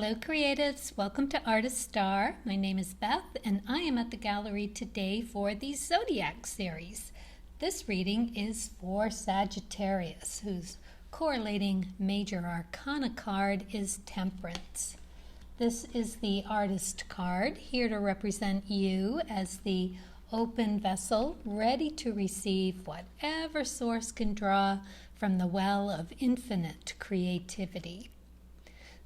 Hello creatives, welcome to Artist Star. My name is Beth and I am at the gallery today for the Zodiac series. This reading is for Sagittarius, whose correlating major arcana card is Temperance. This is the artist card, here to represent you as the open vessel, ready to receive whatever source can draw from the well of infinite creativity.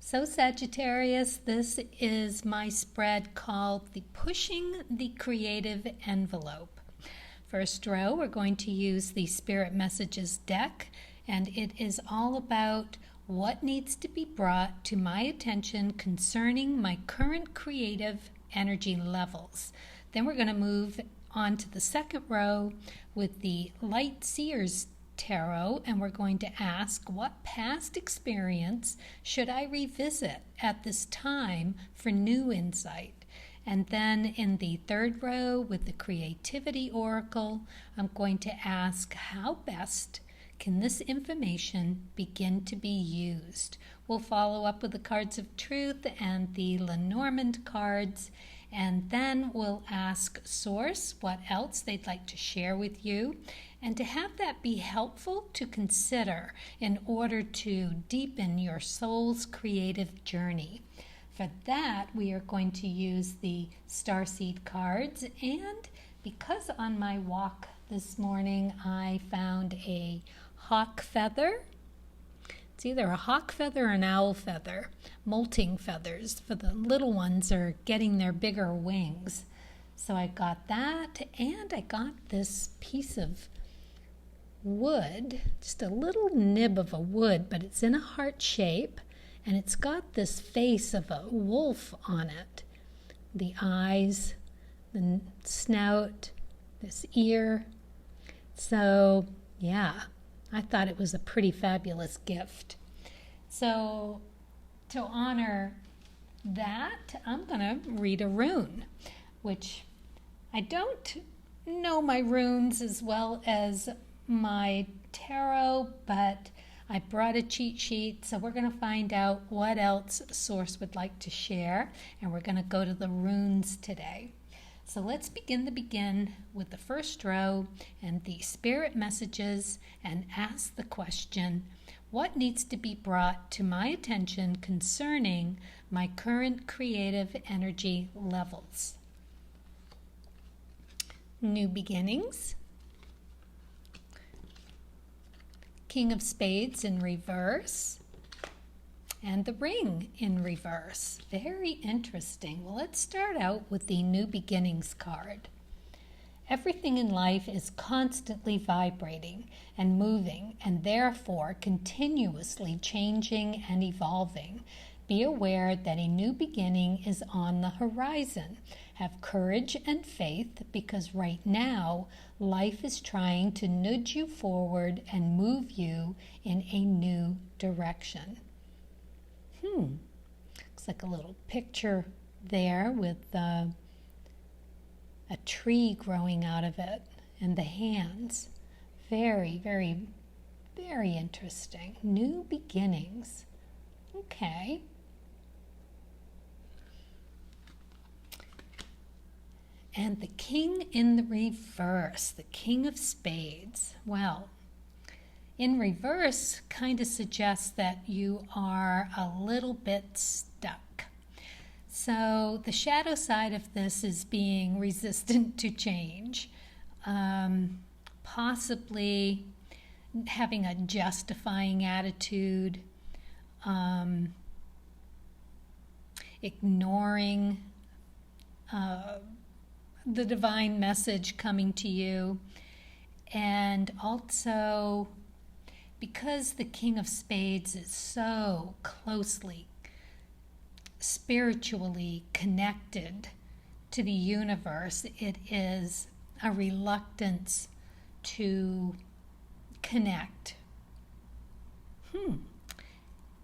So Sagittarius, this is my spread called the Pushing the Creative Envelope. First row, we're going to use the Spirit Messages deck, and it is all about what needs to be brought to my attention concerning my current creative energy levels. Then we're going to move on to the second row with the Light Seers Tarot, and we're going to ask, what past experience should I revisit at this time for new insight? And then in the third row with the Creativity Oracle, I'm going to ask, how best can this information begin to be used? We'll follow up with the cards of truth and the Lenormand cards, and then we'll ask Source what else they'd like to share with you, and to have that be helpful to consider in order to deepen your soul's creative journey. For that, we are going to use the Starseed cards, and because on my walk this morning I found a hawk feather. It's either a hawk feather or an owl feather, molting feathers, for the little ones are getting their bigger wings. So I got that, and I got this piece of wood, just a little nib of a wood, but it's in a heart shape, and it's got this face of a wolf on it. The eyes, the snout, this ear. So, yeah, I thought it was a pretty fabulous gift. So, to honor that, I'm going to read a rune, which I don't know my runes as well as my tarot, but I brought a cheat sheet, so we're going to find out what else Source would like to share, and we're going to go to the runes today. So let's begin with the first row and the Spirit Messages, and ask the question, what needs to be brought to my attention concerning my current creative energy levels? New beginnings. King of Spades in reverse, and the Ring in reverse. Very interesting. Well, let's start out with the New Beginnings card. Everything in life is constantly vibrating and moving, and therefore continuously changing and evolving. Be aware that a new beginning is on the horizon. Have courage and faith, because right now life is trying to nudge you forward and move you in a new direction. Looks like a little picture there with a tree growing out of it and the hands. Very, very, very interesting. New beginnings. Okay. And the King in the reverse, the King of Spades. Well, in reverse kind of suggests that you are a little bit stuck. So the shadow side of this is being resistant to change, possibly having a justifying attitude, ignoring the divine message coming to you, and also because the King of Spades is so closely spiritually connected to the universe, it is a reluctance to connect.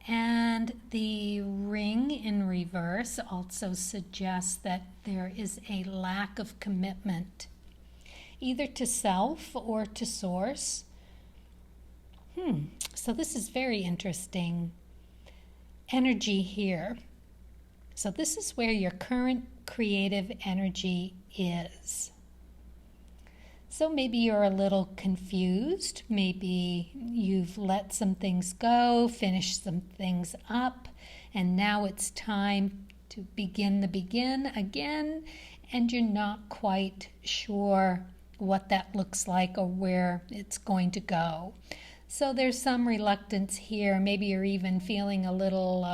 And the Ring in reverse also suggests that there is a lack of commitment, either to self or to Source. So this is very interesting energy here. So this is where your current creative energy is. So maybe you're a little confused. Maybe you've let some things go, finished some things up, and now it's time to begin again, and you're not quite sure what that looks like or where it's going to go. So there's some reluctance here. Maybe you're even feeling a little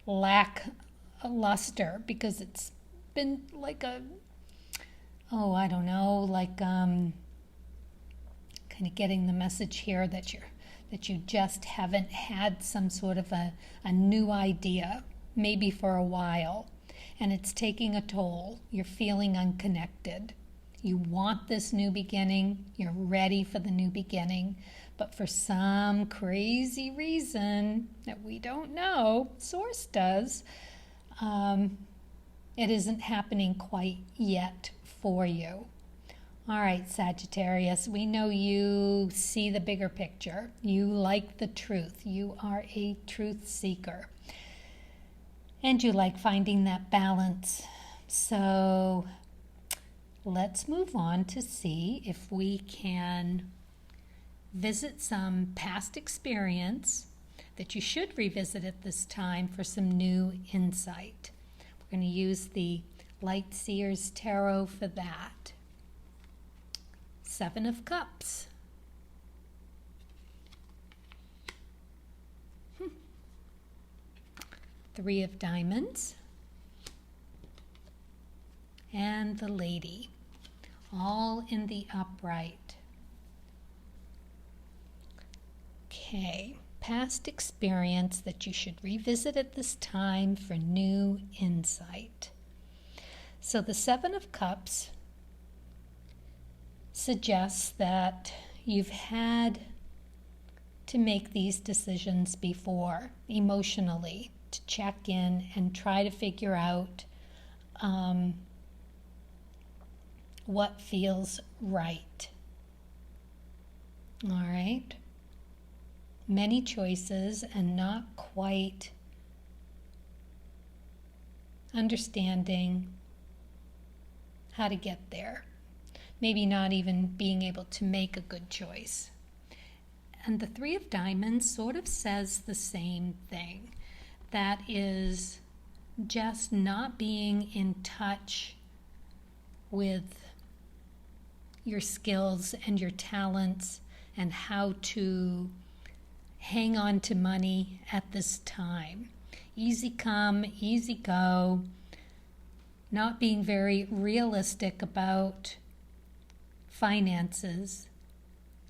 lackluster because it's been like I don't know, like kind of getting the message here that you just haven't had some sort of a new idea, maybe for a while, and it's taking a toll. You're feeling unconnected. You want this new beginning. You're ready for the new beginning, but for some crazy reason that we don't know, Source does, it isn't happening quite yet for you. All right, Sagittarius, we know you see the bigger picture. You like the truth. You are a truth seeker. And you like finding that balance. So let's move on to see if we can visit some past experience that you should revisit at this time for some new insight. We're going to use the Light Seers Tarot for that. 7 of Cups. 3 of Diamonds. And the Lady. All in the upright. Okay. Past experience that you should revisit at this time for new insight. So the 7 of Cups suggests that you've had to make these decisions before, emotionally, to check in and try to figure out what feels right. All right. Many choices and not quite understanding how to get there. Maybe not even being able to make a good choice. And the 3 of Diamonds sort of says the same thing. That is just not being in touch with your skills and your talents and how to hang on to money at this time. Easy come, easy go. Not being very realistic about finances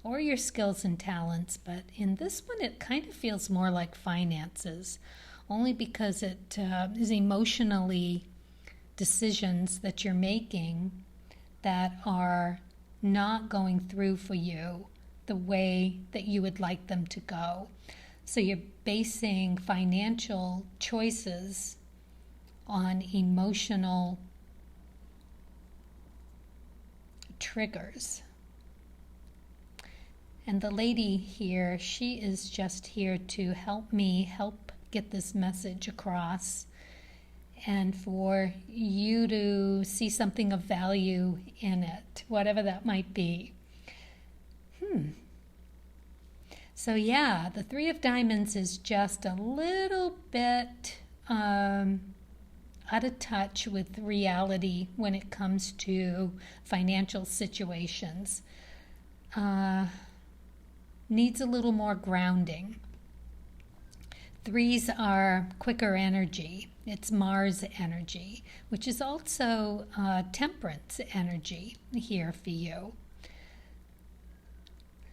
or your skills and talents, but in this one it kind of feels more like finances, only because it is emotionally decisions that you're making that are not going through for you the way that you would like them to go. So you're basing financial choices on emotional triggers. And the lady here, she is just here to help get this message across and for you to see something of value in it, whatever that might be. So yeah, the 3 of Diamonds is just a little bit out of touch with reality when it comes to financial situations. Needs a little more grounding. 3s are quicker energy. It's Mars energy, which is also temperance energy here for you.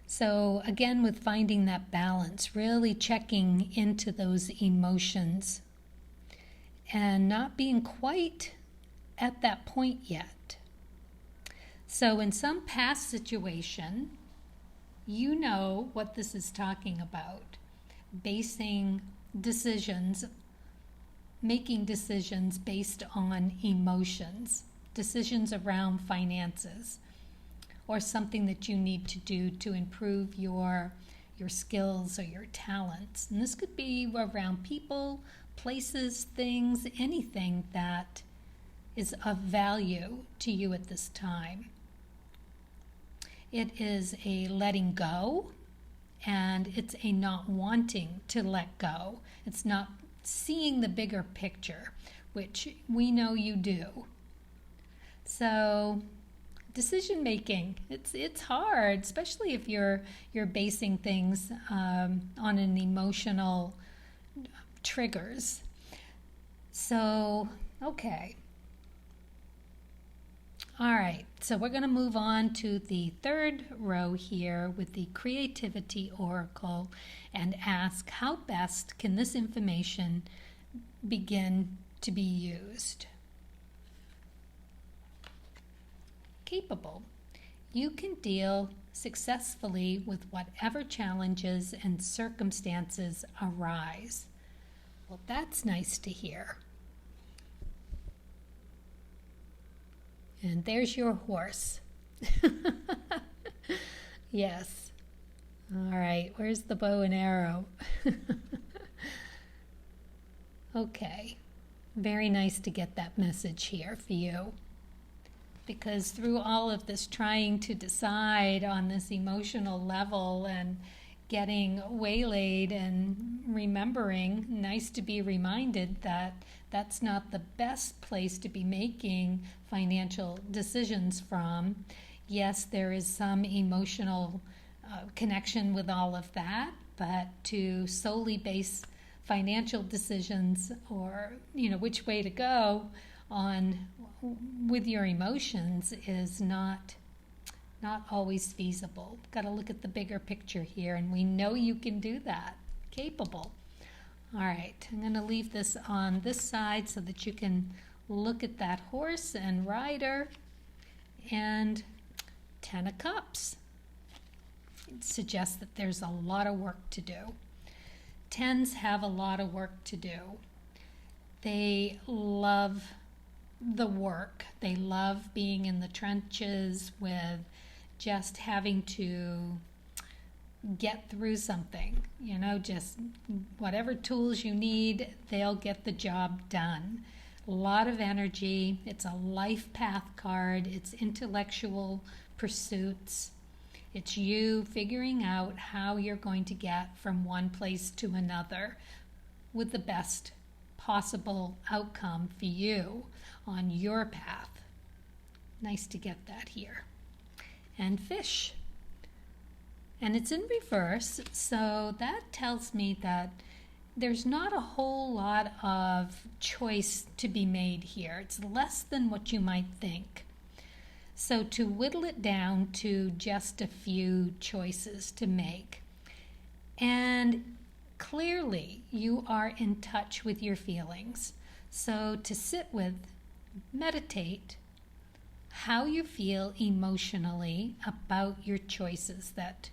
So again, with finding that balance, really checking into those emotions and not being quite at that point yet. So in some past situation, you know what this is talking about. Basing decisions, making decisions based on emotions, decisions around finances, or something that you need to do to improve your skills or your talents. And this could be around people, places, things, anything that is of value to you at this time. It is a letting go, and it's a not wanting to let go. It's not seeing the bigger picture, which we know you do. So decision making, it's hard, especially if you're basing things on an emotional triggers. So, okay. All right, so we're going to move on to the third row here with the Creativity Oracle and ask, how best can this information begin to be used? Capable. You can deal successfully with whatever challenges and circumstances arise. Well, that's nice to hear. And there's your horse. Yes. All right, where's the bow and arrow? Okay. Very nice to get that message here for you. Because through all of this trying to decide on this emotional level and getting waylaid and remembering, nice to be reminded that that's not the best place to be making financial decisions from. Yes, there is some emotional connection with all of that, but to solely base financial decisions or, which way to go on with your emotions is not always feasible. Got to look at the bigger picture here, and we know you can do that. Capable. All right, I'm going to leave this on this side so that you can look at that horse and rider. And 10 of Cups. It suggests that there's a lot of work to do. Tens have a lot of work to do. They love the work. They love being in the trenches with just having to get through something, just whatever tools you need, they'll get the job done. A lot of energy. It's a life path card. It's intellectual pursuits. It's you figuring out how you're going to get from one place to another with the best possible outcome for you on your path. Nice to get that here. And Fish. And it's in reverse, so that tells me that there's not a whole lot of choice to be made here. It's less than what you might think. So to whittle it down to just a few choices to make. And clearly you are in touch with your feelings. So to sit with, meditate how you feel emotionally about your choices that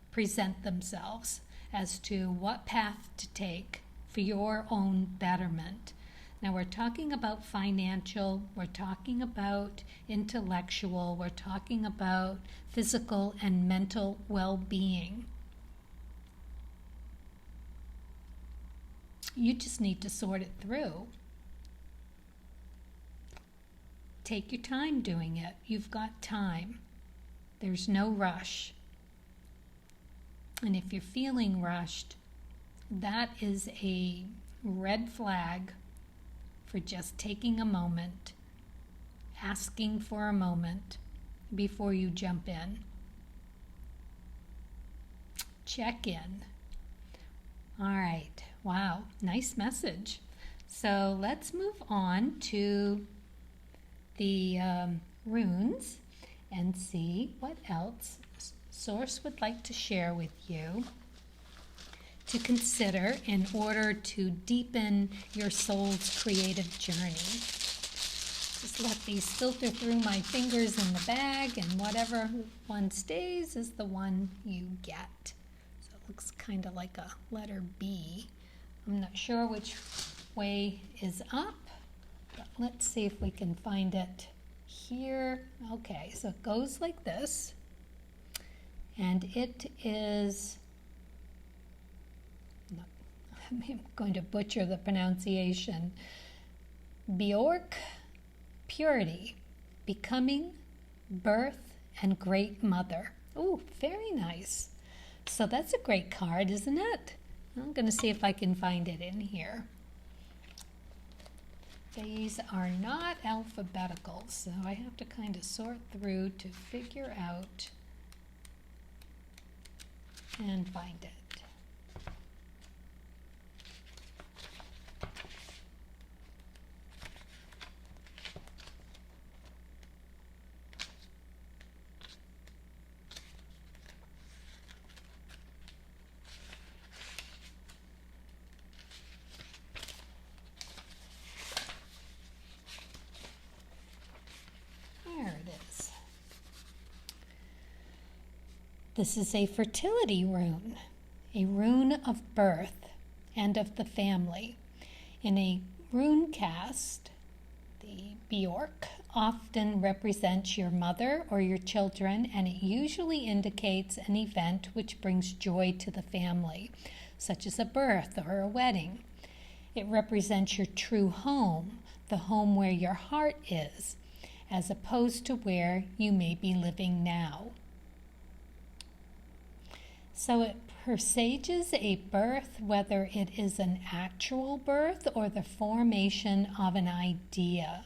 present themselves as to what path to take for your own betterment. Now we're talking about financial, we're talking about intellectual, we're talking about physical and mental well-being. You just need to sort it through. Take your time doing it. You've got time. There's no rush. And if you're feeling rushed, that is a red flag for just taking a moment, asking for a moment before you jump in. Check in. All right. Wow. Nice message. So let's move on to the runes and see what else Source would like to share with you to consider in order to deepen your soul's creative journey. Just let these filter through my fingers in the bag, and whatever one stays is the one you get. So it looks kind of like a letter B. I'm not sure which way is up, but let's see if we can find it here. Okay, so it goes like this. And it is, I'm going to butcher the pronunciation. Bjork, purity, becoming, birth, and great mother. Oh, very nice. So that's a great card, isn't it? I'm going to see if I can find it in here. These are not alphabetical, so I have to kind of sort through to figure out and find it. There it is. This is a fertility rune, a rune of birth and of the family. In a rune cast, the Bjork often represents your mother or your children, and it usually indicates an event which brings joy to the family, such as a birth or a wedding. It represents your true home, the home where your heart is, as opposed to where you may be living now. So it presages a birth, whether it is an actual birth or the formation of an idea.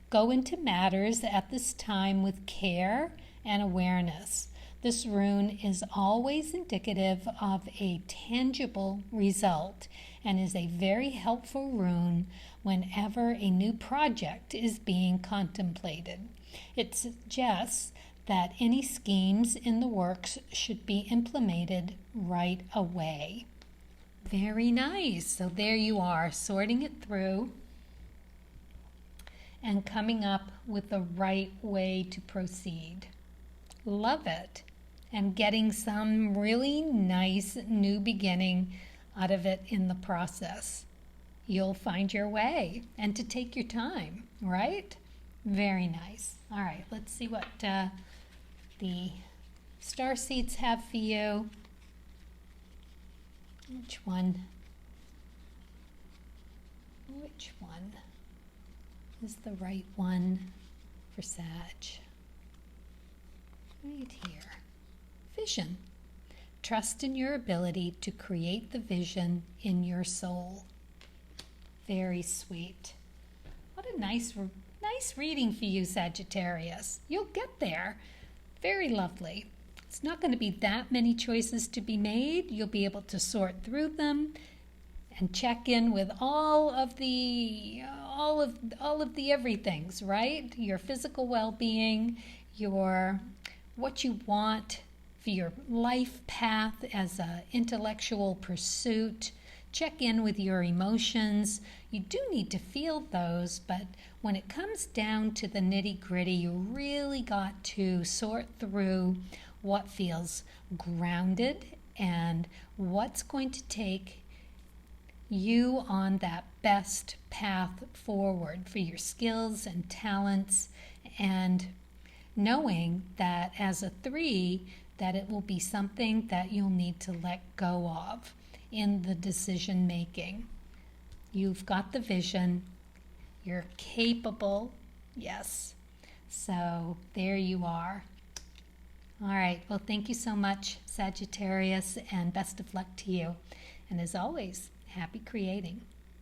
Go into matters at this time with care and awareness. This rune is always indicative of a tangible result and is a very helpful rune whenever a new project is being contemplated. It suggests that any schemes in the works should be implemented right away. Very nice. So there you are, sorting it through and coming up with the right way to proceed. Love it. And getting some really nice new beginning out of it in the process. You'll find your way, and to take your time, right? Very nice. All right, let's see what the star seeds have for you. Which one is the right one for Sag? Right here. Vision. Trust in your ability to create the vision in your soul. Very sweet. What a nice reading for you, Sagittarius. You'll get there. Very lovely. It's not going to be that many choices to be made. You'll be able to sort through them and check in with all of the everythings, right? Your physical well-being, what you want for your life path as an intellectual pursuit. Check in with your emotions. You do need to feel those, but when it comes down to the nitty-gritty, you really got to sort through what feels grounded and what's going to take you on that best path forward for your skills and talents, and knowing that as a 3, that it will be something that you'll need to let go of in the decision making. You've got the vision. You're capable. Yes. So there you are. All right. Well, thank you so much, Sagittarius, and best of luck to you. And as always, happy creating.